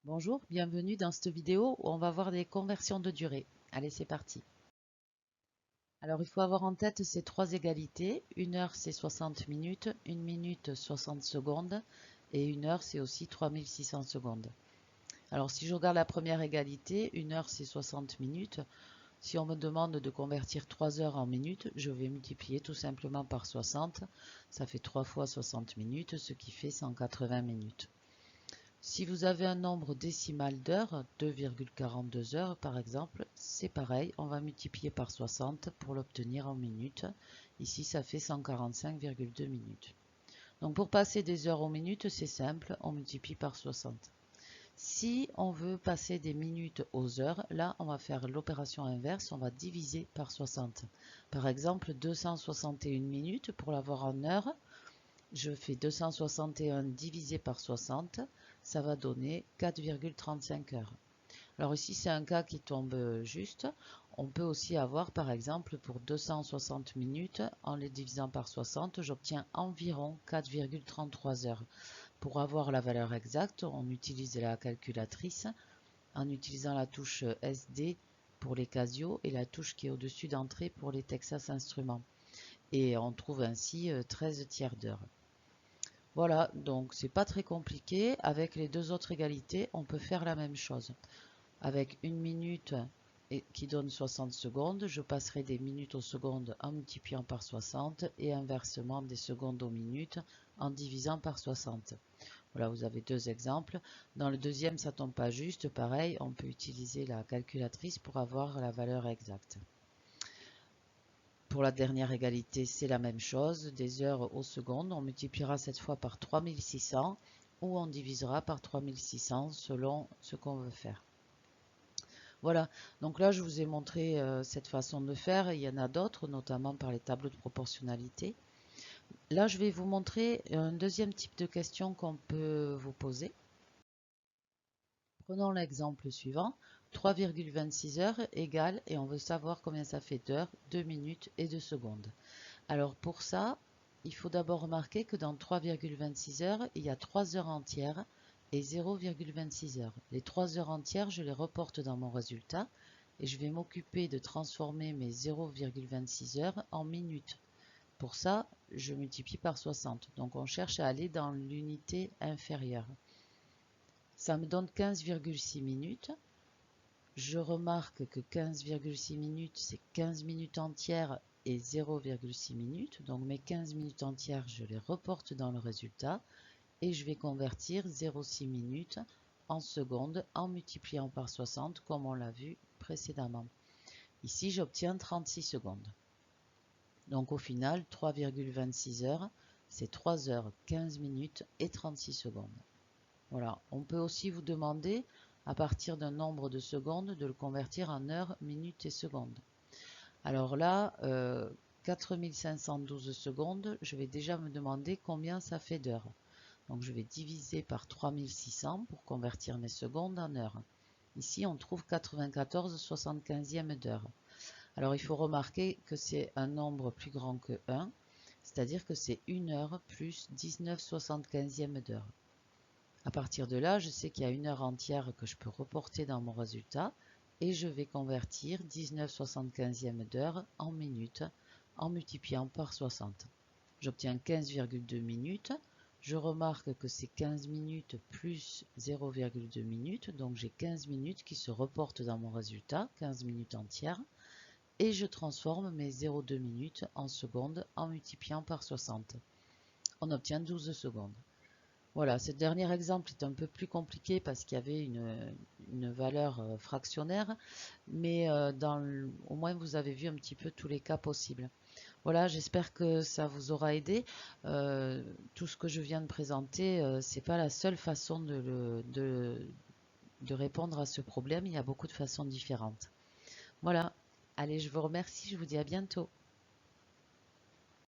Bonjour, bienvenue dans cette vidéo où on va voir des conversions de durée. Allez, c'est parti. Alors, il faut avoir en tête ces trois égalités. Une heure, c'est 60 minutes, une minute, 60 secondes, et une heure, c'est aussi 3600 secondes. Alors, si je regarde la première égalité, une heure, c'est 60 minutes. Si on me demande de convertir 3 heures en minutes, je vais multiplier tout simplement par 60. Ça fait 3 fois 60 minutes, ce qui fait 180 minutes. Si vous avez un nombre décimal d'heures, 2,42 heures par exemple, c'est pareil, on va multiplier par 60 pour l'obtenir en minutes. Ici, ça fait 145,2 minutes. Donc pour passer des heures aux minutes, c'est simple, on multiplie par 60. Si on veut passer des minutes aux heures, là, on va faire l'opération inverse, on va diviser par 60. Par exemple, 261 minutes, pour l'avoir en heures, je fais 261 divisé par 60, ça va donner 4,35 heures. Alors ici, c'est un cas qui tombe juste. On peut aussi avoir, par exemple, pour 260 minutes, en les divisant par 60, j'obtiens environ 4,33 heures. Pour avoir la valeur exacte, on utilise la calculatrice en utilisant la touche SD pour les Casio et la touche qui est au-dessus d'entrée pour les Texas Instruments. Et on trouve ainsi 13 tiers d'heure. Voilà, donc c'est pas très compliqué. Avec les deux autres égalités, on peut faire la même chose. Avec une minute qui donne 60 secondes, je passerai des minutes aux secondes en multipliant par 60 et inversement des secondes aux minutes en divisant par 60. Voilà, vous avez deux exemples. Dans le deuxième, ça tombe pas juste. Pareil, on peut utiliser la calculatrice pour avoir la valeur exacte. Pour la dernière égalité, c'est la même chose, des heures aux secondes. On multipliera cette fois par 3600 ou on divisera par 3600 selon ce qu'on veut faire. Voilà, donc là je vous ai montré cette façon de faire. Il y en a d'autres, notamment par les tableaux de proportionnalité. Là je vais vous montrer un deuxième type de question qu'on peut vous poser. Prenons l'exemple suivant. 3,26 heures égale, et on veut savoir combien ça fait d'heures, 2 minutes et 2 secondes. Alors pour ça, il faut d'abord remarquer que dans 3,26 heures, il y a 3 heures entières et 0,26 heures. Les 3 heures entières, je les reporte dans mon résultat et je vais m'occuper de transformer mes 0,26 heures en minutes. Pour ça, je multiplie par 60. Donc on cherche à aller dans l'unité inférieure. Ça me donne 15,6 minutes. Je remarque que 15,6 minutes, c'est 15 minutes entières et 0,6 minutes. Donc mes 15 minutes entières, je les reporte dans le résultat et je vais convertir 0,6 minutes en secondes en multipliant par 60 comme on l'a vu précédemment. Ici, j'obtiens 36 secondes. Donc au final, 3,26 heures, c'est 3 heures 15 minutes et 36 secondes. Voilà, on peut aussi vous demander, à partir d'un nombre de secondes, de le convertir en heures, minutes et secondes. Alors là, 4512 secondes, je vais déjà me demander combien ça fait d'heures. Donc je vais diviser par 3600 pour convertir mes secondes en heures. Ici, on trouve 94 75e d'heure. Alors il faut remarquer que c'est un nombre plus grand que 1, c'est-à-dire que c'est 1 heure plus 19 75e d'heure. À partir de là, je sais qu'il y a une heure entière que je peux reporter dans mon résultat et je vais convertir 19 75e d'heure en minutes en multipliant par 60. J'obtiens 15,2 minutes. Je remarque que c'est 15 minutes plus 0,2 minutes, donc j'ai 15 minutes qui se reportent dans mon résultat, 15 minutes entières, et je transforme mes 0,2 minutes en secondes en multipliant par 60. On obtient 12 secondes. Voilà, ce dernier exemple est un peu plus compliqué parce qu'il y avait une valeur fractionnaire, mais au moins vous avez vu un petit peu tous les cas possibles. Voilà, j'espère que ça vous aura aidé. Tout ce que je viens de présenter, c'est pas la seule façon de répondre à ce problème. Il y a beaucoup de façons différentes. Voilà, allez, je vous remercie, je vous dis à bientôt.